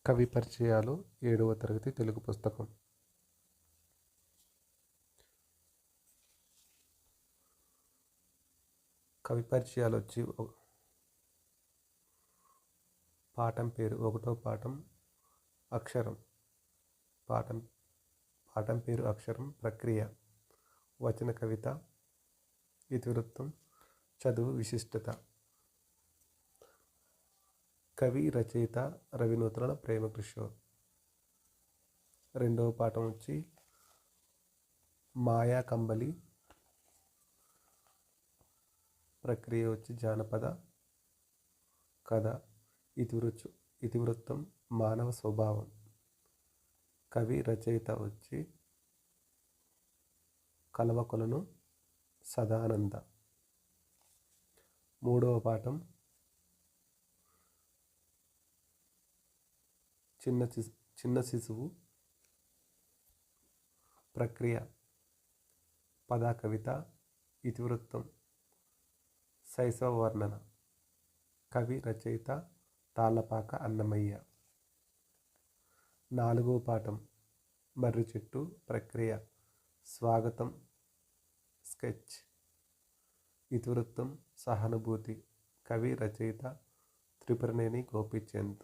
కవి పరిచయాలు 7వ తరగతి తెలుగు పుస్తకం. కవి పరిచయాలు వచ్చి పాఠం పేరు 1వ పాఠం అక్షరం. పాఠం పేరు అక్షరం. ప్రక్రియ వచన కవిత, ఇతివృత్తం, చదువు విశిష్టత. కవి రచయిత రవినూతన ప్రేమకిషోర్. 2వ పాఠం వచ్చి మాయా కంబలి. ప్రక్రియ వచ్చి జానపద కథ. ఇతివృత్తం మానవ స్వభావం. కవి రచయిత వచ్చి కలవకొలను సదానంద. 3వ పాఠం చిన్న శిశువు. ప్రక్రియ పద కవిత. ఇతివృత్తం శైశవ వర్ణన. కవి రచయిత తాళ్ళపాక అన్నమయ్య. 4వ పాఠం మర్రి చెట్టు. ప్రక్రియ స్వాగతం స్కెచ్. ఇతివృత్తం సహానుభూతి. కవి రచయిత త్రిపురనేని గోపీచంద్.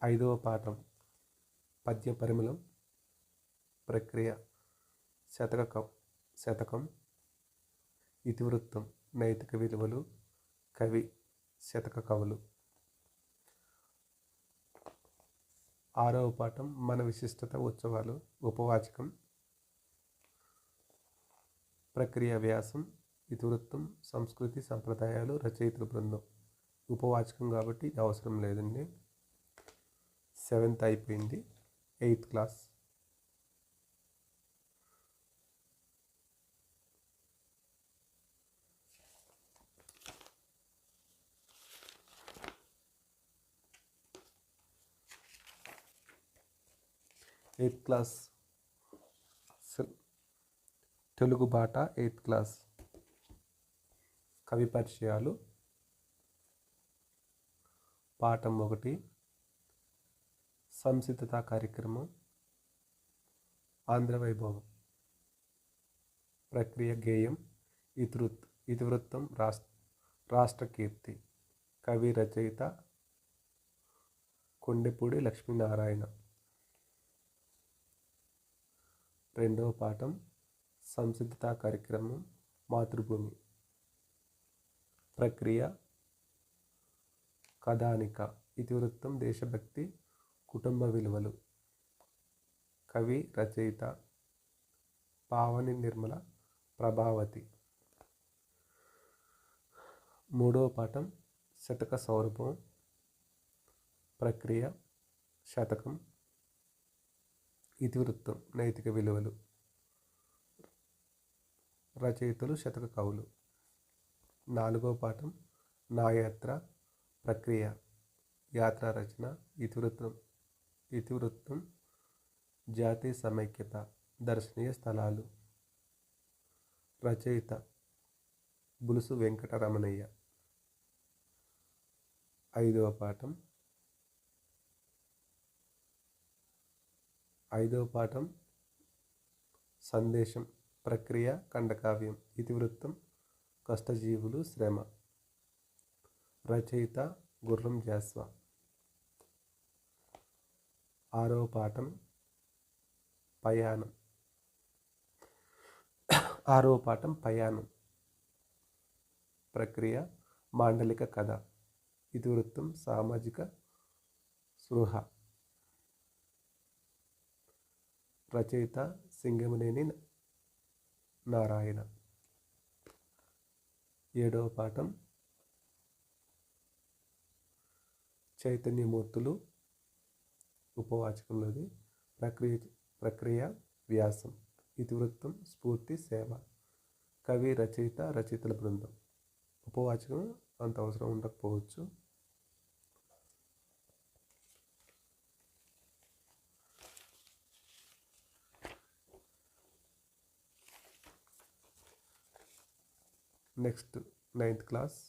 5వ పాఠం పద్య పరిమళం. ప్రక్రియ శతకం. ఇతివృత్తం నైతిక విలువలు. కవి శతక కవులు. 6వ పాఠం మన విశిష్టత ఉత్సవాలు. ఉపవాచకం. ప్రక్రియ వ్యాసం. ఇతివృత్తం సంస్కృతి సంప్రదాయాలు. రచయితల బృందం. ఉపవాచకం కాబట్టి అవసరం లేదండి. 7th అయిపోయింది. 8th class. తెలుగు బాట 8th క్లాస్. కవి పరిచయాలు. పాఠం 1 సంసిద్ధత కార్యక్రమం. ఆంధ్ర వైభవం. ప్రక్రియ గేయం. ఇతివృత్తం రాష్ట్ర కీర్తి. కవి రచయిత కొండెపూడి లక్ష్మీనారాయణ. 2వ పాఠం సంసిద్ధత కార్యక్రమం. మాతృభూమి. ప్రక్రియ కథానిక. ఇతివృత్తం దేశభక్తి కుటుంబ విలువలు. కవి రచయిత పావని నిర్మల ప్రభావతి. 3వ పాఠం శతక సౌరభం. ప్రక్రియ శతకం. ఇతివృత్తం నైతిక విలువలు. రచయితలు శతక కవులు. 4వ పాఠం నా యాత్ర. ప్రక్రియ యాత్ర రచన. ఇతివృత్తం జాతీయ సమైక్యత దర్శనీయ స్థలాలు. రచయిత బులుసు వెంకటరమణయ్య. 5వ పాఠం సందేశం. ప్రక్రియ ఖండకావ్యం. ఇతివృత్తం కష్టజీవులు శ్రమ. రచయిత గుర్రం జాస్వా. 6వ పాఠం పయానం. ప్రక్రియ మాండలిక కథ. ఇతివృత్తం సామాజిక స్పృహ. రచయిత సింగమనేని నారాయణ. 7వ పాఠం చైతన్యమూర్తులు. ఉపవాచకంలోది. ప్రక్రియ వ్యాసం. ఇతివృత్తం స్ఫూర్తి సేవ. కవి రచయిత రచయితల బృందం. ఉపవాచకం అంత అవసరం ఉండకపోవచ్చు. Next 9th class.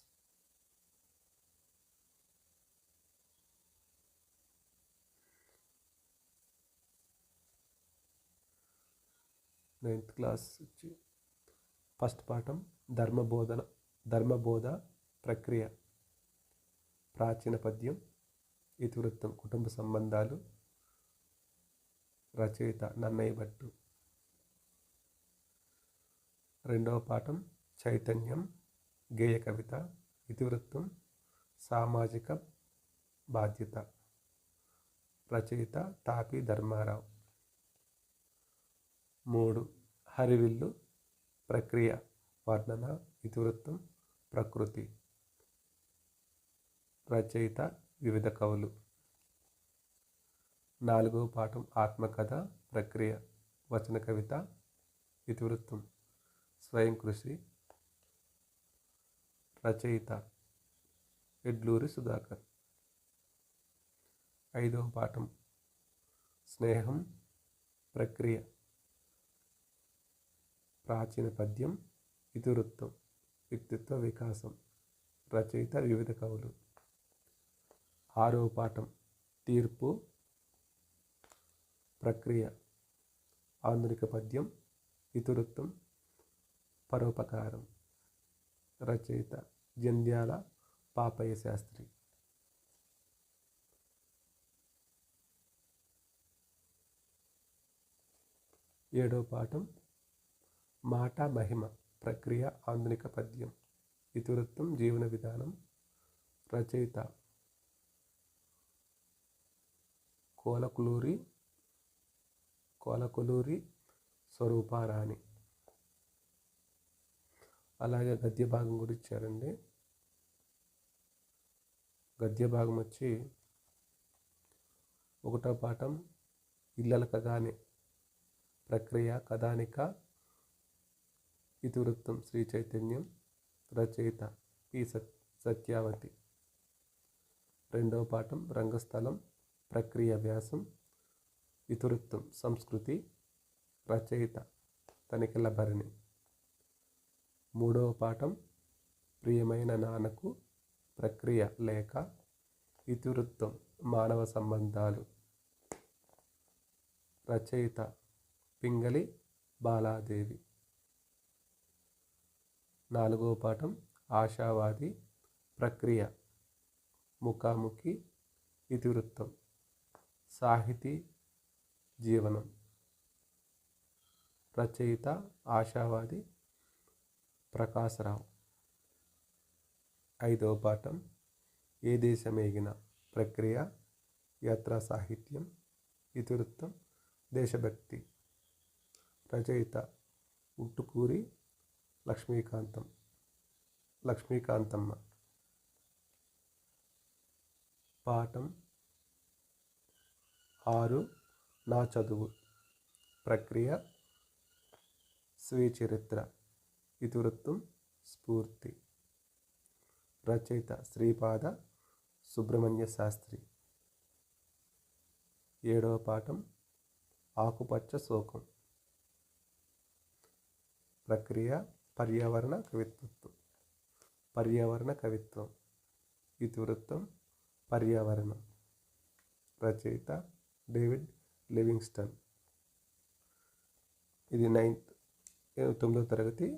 ఫస్ట్ పాఠం ధర్మబోధ ప్రక్రియ. ప్రాచీన పద్యం, ఇతివృత్తం కుటుంబ సంబంధాలు. రచయిత నన్నయ్య భట్టు. రెండవ పాఠం చైతన్యం గేయ కవిత. ఇతివృత్తం సామాజిక బాధ్యత. రచయిత తాపి ధర్మారావు. 3 హరివిల్లు ప్రక్రియ వర్ణన. ఇతివృత్తం ప్రకృతి. రచయిత వివిధ కవులు. 4వ పాఠం ఆత్మకథ ప్రక్రియ వచన కవిత. ఇతివృత్తం స్వయం కృషి. రచయిత ఎడ్లూరి సుధాకర్. 5వ పాఠం స్నేహం ప్రక్రియ ప్రాచీన పద్యం. ఇతివృత్తం వ్యక్తిత్వ వికాసం. రచయిత వివిధ కవులు. 6వ పాఠం తీర్పు ప్రక్రియ ఆధునిక పద్యం. ఇతివృత్తం పరోపకారం. రచయిత జంధ్యాల పాపయ్య శాస్త్రి. 7వ పాఠం మాట మహిమ ప్రక్రియ ఆధునిక పద్యం. ఇతివృత్తం జీవన విధానం. రచయిత కోలకులూరి స్వరూపారాణి. అలాగే గద్య భాగం కూడా ఇచ్చారండి. గద్య భాగం వచ్చి 1వ పాఠం ఇల్లలకగానే ప్రక్రియ కథానిక. ఇతివృత్తం శ్రీ చైతన్యం. రచయిత పి సత్యావతి. 2వ పాఠం రంగస్థలం ప్రక్రియ వ్యాసం. ఇతివృత్తం సంస్కృతి. రచయిత తనికెళ్ళ భరణి. 3వ పాఠం ప్రియమైన నాన్నకు ప్రక్రియ లేఖ. ఇతివృత్తం మానవ సంబంధాలు. రచయిత పింగళి బాలాదేవి. 4వ పాఠం ఆశావాది ప్రక్రియ ముఖాముఖి. ఇతివృత్తం సాహితీ జీవనం. రచయిత ఆశావాది ప్రకాశరావు. 5వ పాఠం ఏ దేశమేగిన ప్రక్రియ యాత్రా సాహిత్యం. ఇతివృత్తం దేశభక్తి. రచయిత ఉట్టుకూరి లక్ష్మీకాంతమ్మ. పాఠం 6 నా చదువు ప్రక్రియ స్వీయ చరిత్ర. ఇతివృత్తం స్ఫూర్తి. రచయిత శ్రీపాద సుబ్రహ్మణ్య శాస్త్రి. 7వ పాఠం ఆకుపచ్చ శోకం ప్రక్రియ పర్యావరణ కవిత్వం. ఇతివృత్తం పర్యావరణం. రచయిత డేవిడ్ లివింగ్స్టన్. ఇది 9వ తరగతి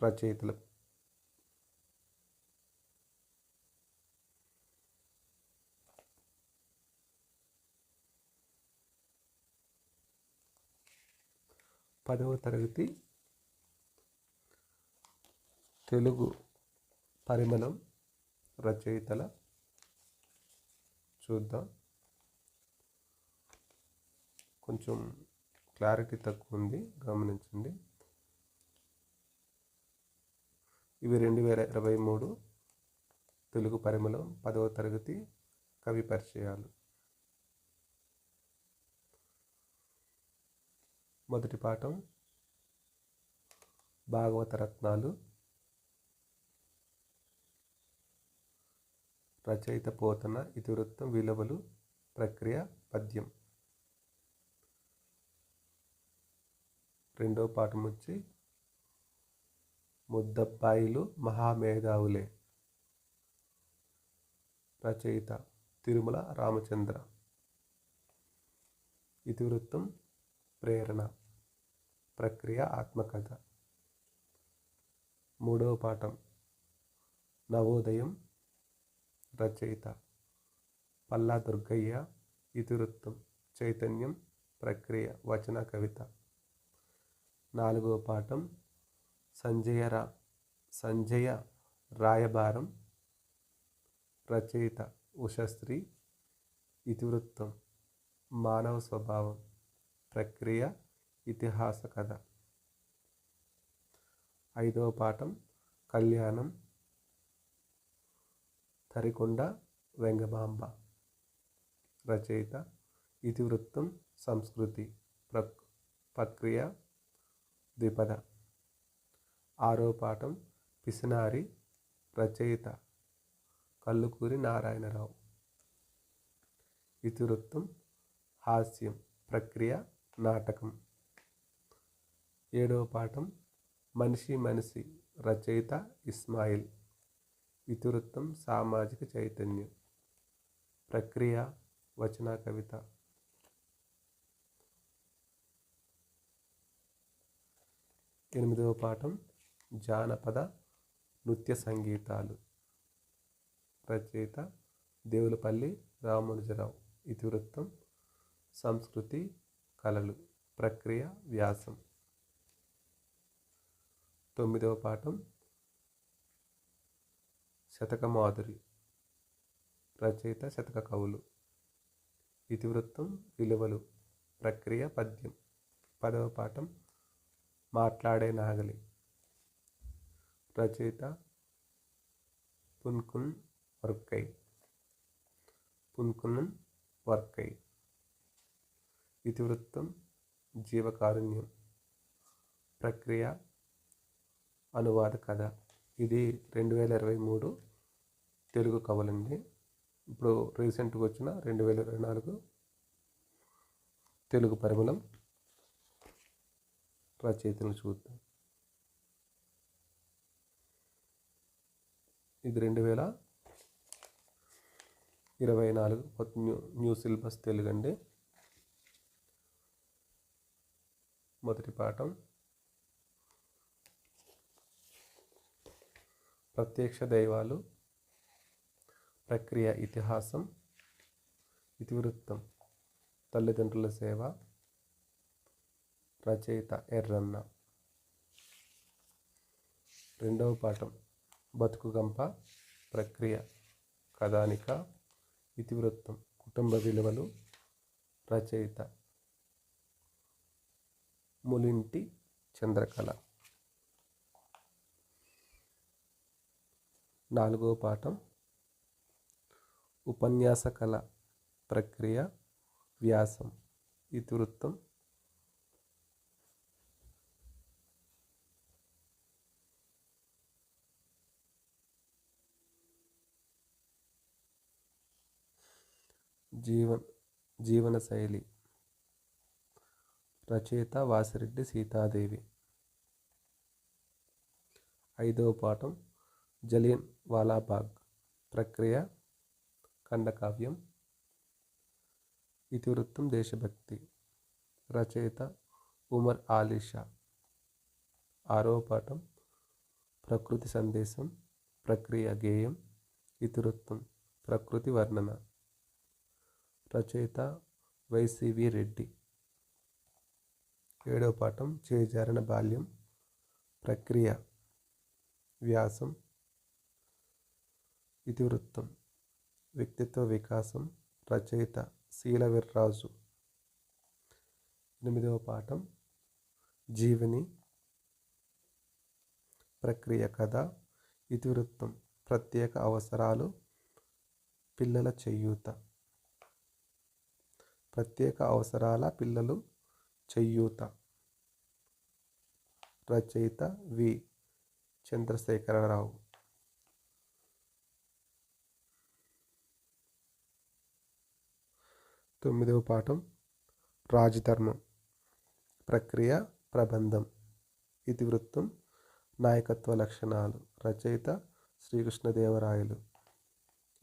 రచయితలు. పదవ తరగతి తెలుగు పరిమళం రచయితల చూద్దాం. కొంచెం క్లారిటీ తక్కువ ఉంది, గమనించండి. ఇవి 2023 తెలుగు పరిమళం 10వ తరగతి కవి పరిచయాలు. మొదటి పాఠం భాగవత రత్నాలు. రచయిత పోతన. ఇతివృత్తం విలువలు ప్రక్రియ పద్యం. 2వ పాఠం వచ్చి ముద్దబ్బాయిలు మహామేధావులే. రచయిత తిరుమల రామచంద్ర. ఇతివృత్తం ప్రేరణ. ప్రక్రియ ఆత్మకథ. మూడవ పాఠం నవోదయం. రచయిత పల్లా దుర్గయ్య. ఇతివృత్తం చైతన్యం. ప్రక్రియ వచన కవిత. నాలుగవ పాఠం సంజయ రాయబారం. రచయిత ఉషశ్రీ. ఇతివృత్తం మానవ స్వభావం. ప్రక్రియ ఇతిహాస కథ. ఐదవ పాఠం కళ్యాణం. తరికొండ వెంగమాంబ. రచయిత ఇతివృత్తం సంస్కృతి. ప్రక్రియ ద్విపద. ఆరవ పాఠం పిసినారి. రచయిత కల్లుకూరి నారాయణరావు. ఇతివృత్తం హాస్యం. ప్రక్రియ నాటకం. ఏడవ పాఠం మనిషి మనిషి. రచయిత ఇస్మాయిల్. ఇతివృత్తం సామాజిక చైతన్యం. ప్రక్రియ వచన కవిత. ఎనిమిదవ పాఠం జానపద నృత్య సంగీతాలు. రచయిత దేవులపల్లి రామానుజరావు. ఇతివృత్తం సంస్కృతి కళలు. ప్రక్రియ వ్యాసం. తొమ్మిదవ పాఠం శతకమాధురి. రచయిత శతక కవులు. ఇతివృత్తం విలువలు. ప్రక్రియ పద్యం. పదవ పాఠం మాట్లాడే నాగలి. రచయిత పున్కున్ వర్కై. ఇతివృత్తం జీవకారుణ్యం. ప్రక్రియ అనువాద కథ. ఇది 2023 తెలుగు కవులండి. ఇప్పుడు రీసెంట్గా వచ్చిన 2024 తెలుగు పరిమళం రచయితలు చూద్దాం. ఇది 2024 న్యూ సిలబస్ తెలుగు అండి. మొదటి పాఠం ప్రత్యక్ష దైవాలు. ప్రక్రియ ఇతిహాసం. ఇతివృత్తం తల్లిదండ్రుల సేవ. రచయిత ఎర్రన్న. రెండవ పాఠం బతుకుగంప. ప్రక్రియ కథానిక. ఇతివృత్తం కుటుంబ విలువలు. రచయిత ములింటి చంద్రకళ. నాలుగవ పాఠం ఉపన్యాస కళ. ప్రక్రియ వ్యాసం. ఇతివృత్తం జీవనశైలి. రచయిత వాసిరెడ్డి సీతాదేవి. ఐదవ పాఠం జలియన్ వాలాబాగ్. ప్రక్రియ ఖండకావ్యం. ఇతివృత్తం దేశభక్తి. రచయిత ఉమర్ ఆలీషా. ఆరవ పాఠం ప్రకృతి సందేశం. ప్రక్రియ గేయం. ఇతివృత్తం ప్రకృతి వర్ణన. రచయిత వైసివి రెడ్డి. ఏడవ పాఠం చేజారిన బాల్యం. ప్రక్రియ వ్యాసం. ఇతివృత్తం వ్యక్తిత్వ వికాసం. రచయిత శీలవిర్రాజు. ఎనిమిదవ పాఠం జీవని. ప్రక్రియ కథ. ఇతివృత్తం ప్రత్యేక అవసరాలు పిల్లల చేయూత. ప్రత్యేక అవసరాల పిల్లలు చేయూత. రచయిత వి చంద్రశేఖరరావు. తొమ్మిదవ పాఠం రాజధర్మం. ప్రక్రియ ప్రబంధం. ఇతివృత్తం నాయకత్వ లక్షణాలు. రచయిత శ్రీకృష్ణదేవరాయలు.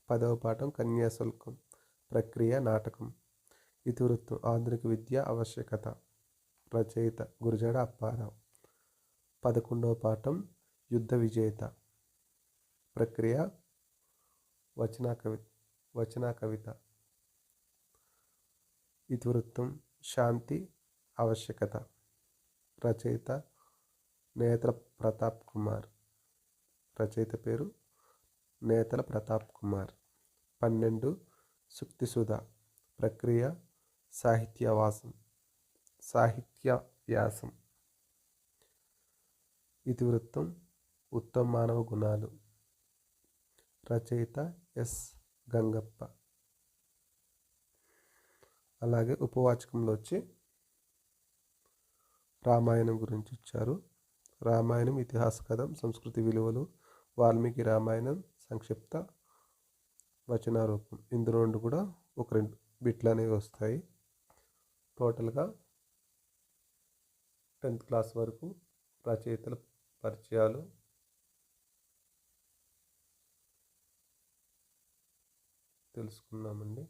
10వ పాఠం కన్యాశుల్కం. ప్రక్రియ నాటకం. ఇతివృత్తం ఆధునిక విద్య ఆవశ్యకత. రచయిత గురజాడ అప్పారావు. 11వ పాఠం యుద్ధ విజేత. ప్రక్రియ వచన కవిత. ఇతివృత్తం శాంతి ఆవశ్యకత. రచయిత నేతల ప్రతాప్ కుమార్. రచయిత పేరు నేతల ప్రతాప్ కుమార్. 12 సుక్తిసుధ. ప్రక్రియ సాహిత్య వ్యాసం. ఇతివృత్తం ఉత్తమ మానవ గుణాలు. రచయిత ఎస్ గంగప్ప. అలాగే ఉపవాచకంలో వచ్చి రామాయణం గురించి ఇచ్చారు. రామాయణం ఇతిహాస కథం, సంస్కృతి విలువలు, వాల్మీకి రామాయణం సంక్షిప్త వచన రూపం. ఇందులో నుండి కూడా ఒక 2 బిట్లు అనేవి వస్తాయి. టోటల్గా 10th క్లాస్ వరకు రచయితల పరిచయాలు, తెలుసుకున్నామండి.